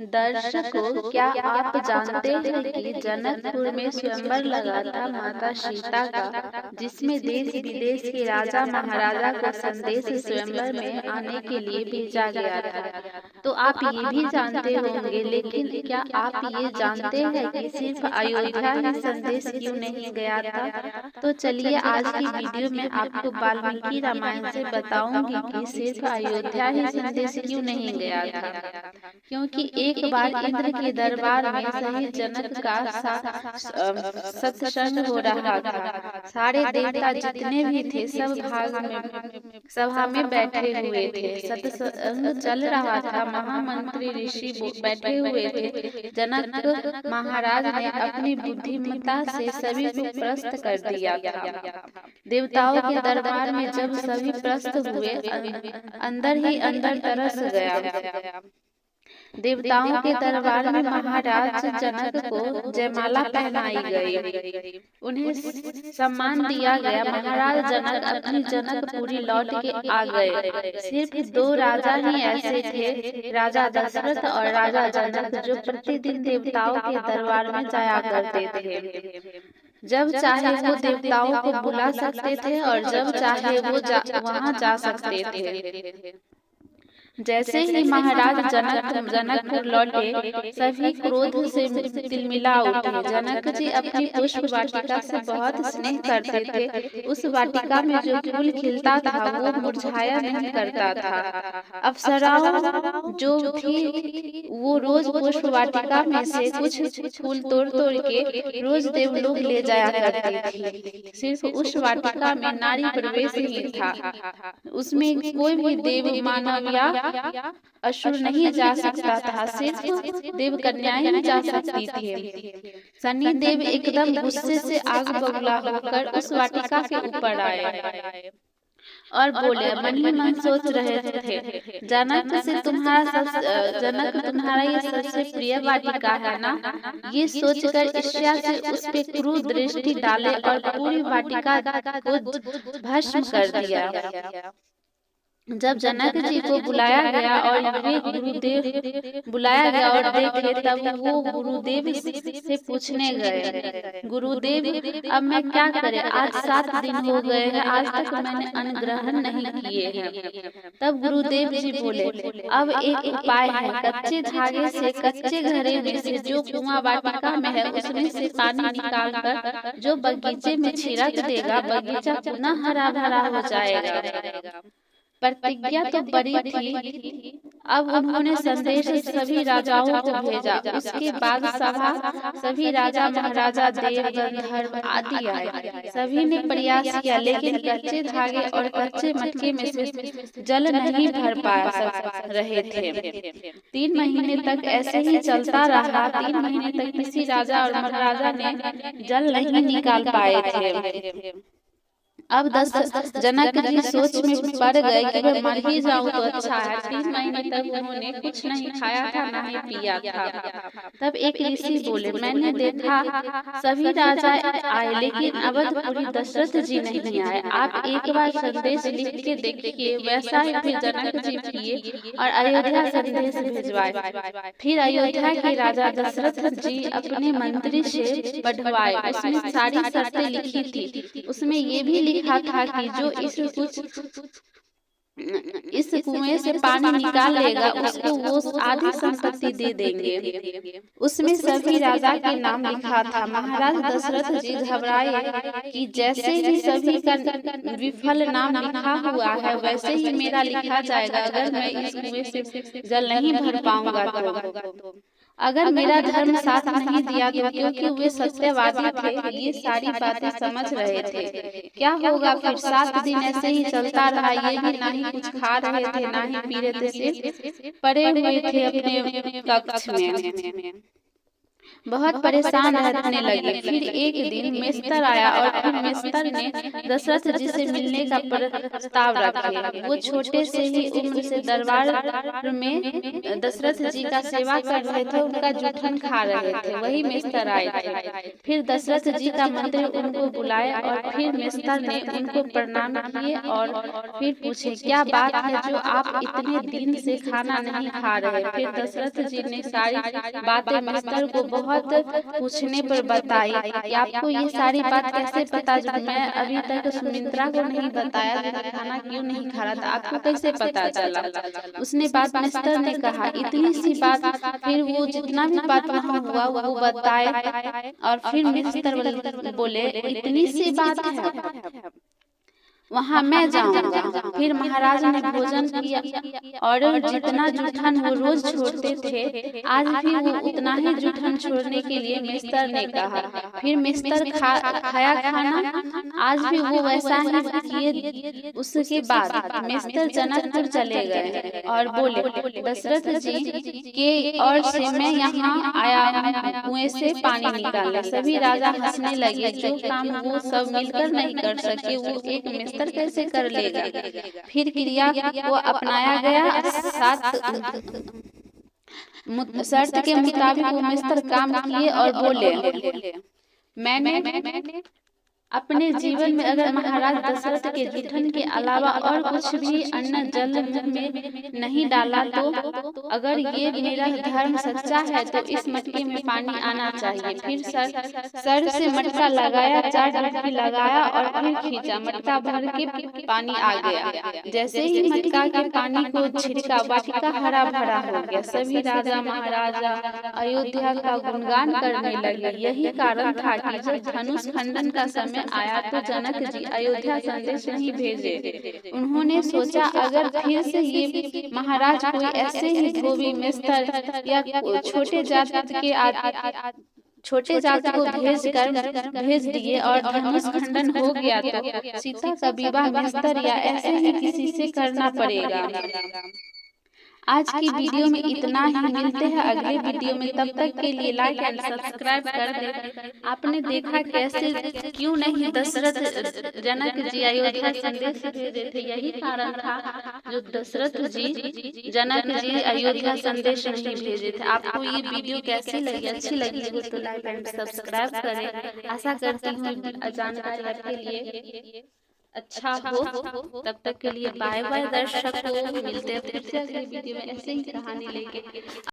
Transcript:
दर्शकों, क्या आप जानते हैं कि जनकपुर में स्वयंवर लगा था माता सीता का, जिसमें देश विदेश के राजा महाराजा को संदेश स्वयंवर में आने के लिए भेजा गया था। तो आप ये भी जानते होंगे, लेकिन क्या आप ये जानते हैं कि सिर्फ अयोध्या ही संदेश क्यों नहीं गया था? तो चलिए आज की वीडियो में आपको वाल्मीकि रामायण से बताऊंगी कि सिर्फ अयोध्या ही संदेश क्यों नहीं गया था। क्योंकि एक बार इंद्र के दरबार में सही जनक का सत्संग हो रहा था। सारे देवता जितने भी थे सब सभा में बैठे हुए थे। सत्संग चल रहा था। महामंत्री ऋषि बैठे हुए थे। जनक महाराज ने अपनी बुद्धिमत्ता से सभी को प्रस्त कर दिया था। देवताओं के दरबार में जब सभी प्रस्त हुए, अंदर ही अंदर तरस गया। देवताओं के दरबार में महाराज जनक को जयमाला पहनाई गई, उन्हें सम्मान दिया गया। महाराज जनक अपनी जनकपुरी लौट के आ गए। सिर्फ दो राजा ही ऐसे थे, राजा दशरथ और राजा जनक, जो प्रतिदिन देवताओं के दरबार में जाया करते थे। जब चाहे वो देवताओं को बुला सकते थे और जब चाहे वो वहां जा सकते थे। जैसे ही महाराज जनकपुर लौटे, सभी क्रोध से तिलमिला उठे। जनक जी अपनी पुष्प वाटिका से बहुत स्नेह करते थे। उस वाटिका में जो फूल खिलता था वो मुरझाया नहीं करता था। अप्सराओं जो थी वो रोज पुष्प वाटिका में से कुछ फूल तोड़ तोड़ के रोज देवलोक ले जाया करती थी। सिर्फ उस वाटिका में नारी प्रवेश ही था। उसमें कोई भी देव मानव या असुर नहीं जा सकता था, सिर्फ देव कन्याएं ही जा सकती थी। शनि देव एकदम गुस्से से आग बबूला होकर उस वाटिका के ऊपर आए और बोले, मन ही मन सोच रहे थे, जनक तुम्हारा ये सबसे प्रिय वाटिका है ना? ये सोचकर ईर्ष्या से उस पे क्रूर दृष्टि डाले और पूरी वाटिका को भस्म कर दिया। जब जनक जी को बुलाया गया और वे गुरुदेव बुलाया गया और देखे, तब वो गुरुदेव से पूछने गए, गुरुदेव अब मैं क्या करें? आज 7 दिन हो गए हैं, आज तक मैंने अन्न ग्रहण नहीं किए हैं। तब गुरुदेव जी बोले, अब एक उपाय है। कच्चे धागे से कच्चे घड़े में से जो कुआं वाटिका में है उसमें से पानी निकाल कर जो बगीचे में छिड़क देगा, बगीचा पुनः हरा भरा हो जाएगा। प्रतिज्ञा तो बड़ी थी। अब उन्होंने संदेश सभी राजाओं को भेजा। उसके बाद सभी राजा महाराजा, देव गंधर्व आदि आए। सभी ने प्रयास किया, लेकिन कच्चे धागे और कच्चे मटके में से जल नहीं भर पा रहे थे। 3 महीने तक ऐसे ही चलता रहा। 3 महीने तक किसी राजा और महाराजा ने जल नहीं निकाल पाए थे। अब जनक जी सोच में पड़ गए कि मैं मर ही जाऊं तो अच्छा है। 3 महीने तक उन्होंने कुछ नहीं खाया था, ना ही पिया था। तब एक ऋषि बोले, मैंने देखा सभी राजा आए, लेकिन अवधपुरी दशरथ जी नहीं आए। आप एक बार संदेश लिख के देखिए। वैसा ही फिर जनक जी किए और अयोध्या संदेश भिजवाए। फिर अयोध्या के राजा दशरथ जी अपने मंत्री से बढ़वाए। उसमें सारी शर्तें लिखी थी। उसमें ये भी लिखा था कि जो इस कुएं से पानी निकाल लेगा उसको वो आधी संपत्ति दे देंगे। उसमें सभी राजा के नाम लिखा था। महाराज दशरथ जी घबराए कि जैसे ही सभी का विफल नाम लिखा हुआ है वैसे ही मेरा लिखा जाएगा। अगर मैं इस कुएं से जल नहीं भर पाऊंगा तो अगर मेरा धर्म साथ नहीं दिया तो, क्योंकि वे सत्यवादी थे, ये सारी बातें समझ रहे थे। क्या होगा फिर? 7 दिन ऐसे ही चलता रहा। ये भी ना ही कुछ खा रहे थे, ना ही पी रहे थे, सिर्फ पड़े हुए थे अपने कक्ष में। बहुत परेशान रहने लगे। फिर एक दिन मेस्तर आया और फिर मेस्तर ने दशरथ जी से मिलने का प्रस्ताव रखे। वो छोटे से ही उम्र से दरबार में दशरथ जी का सेवा कर रहे थे, उनका जूठन खा रहे थे। वही मेस्तर आए थे। फिर दशरथ जी का मंत्री उनको बुलाया और फिर मेस्तर ने उनको प्रणाम किए और फिर पूछे, क्या बात है जो आप इतने दिन से खाना नहीं खा रहे? फिर दशरथ जी ने सारी बातें मेस्तर को बहुत पूछने पर बताई कि आपको ये सारी बात कैसे पता, जो मैं अभी तक सुमित्रा को नहीं बताया कि मैं खाना क्यों नहीं खा रहा था, आपको कैसे पता चला? उसने बात मेस्तर ने कहा, इतनी सी बात। फिर वो जितना भी बात वहाँ हुआ वो बताए और फिर मेस्तर बोले, इतनी सी बात है, वहाँ मैं जाऊंगा। फिर महाराज ने भोजन किया और जितना जूठन वो रोज छोड़ते थे, आज भी वो उतना ही जूठन छोड़ने के लिए मेस्तर ने कहा। फिर मेस्तर खाया खाना, आज भी वो वैसा ही किए। उसके बाद मेस्तर जनकपुर चले गए और बोले, दशरथ जी के और से मैं यहाँ आया हूँ कुएं से पानी निकालने। सभी राजा हंसने लगे, जो काम वो सब मिलकर नहीं कर सके वो एक मेस्तर कैसे कर लेगा? फिर क्रिया को अपनाया गया। शर्त के मुताबिक वो मिस्टर काम किए और बोले, मैंने अपने जीवन में अगर महाराज दशरथ के जूठन के अलावा और कुछ भी अन्न जल मुंह में नहीं डाला, तो अगर ये मेरा धर्म सच्चा है तो इस मटके में पानी आना चाहिए। फिर सर से मटका लगाया, 4 डुबकी लगाया और फिर खींचा, मटका भर के पानी आ गया। जैसे ही मटका के पानी को छिड़का, वाटिका हरा भरा हो गया। सभी राजा महाराजा अयोध्या का गुणगान करने लगे। यही कारण था कि जब धनुष खंडन का समय आया तो जनक जी अयोध्या संदेश नहीं भेजे। उन्होंने सोचा, अगर फिर से ये महाराज कोई ऐसे ही धोबी मेस्तर या छोटे जाति को भेज दिए और धनुष खंडन हो गया तो सीता का विवाह मेस्तर या ऐसे ही किसी से करना पड़ेगा। आज की वीडियो में इतना ही, मिलते हैं अगले वीडियो में। तब तक के लिए लाइक एंड सब्सक्राइब कर दे। आपने देखा कैसे, क्यों नहीं दशरथ जनक जी अयोध्या संदेश भेजे थे? यही कारण था जो दशरथ जी जनक जी अयोध्या संदेश नहीं भेजे थे। आपको ये वीडियो कैसी लगी? अच्छी लगी हो तो लाइक एंड सब्सक्राइब करें। आशा करती हूँ जानकारी आपके लिए अच्छा हो। तब तक के लिए बाय बाय दर्शकों, मिलते हैं फिर से अगली वीडियो में ऐसे ही कहानी लेके।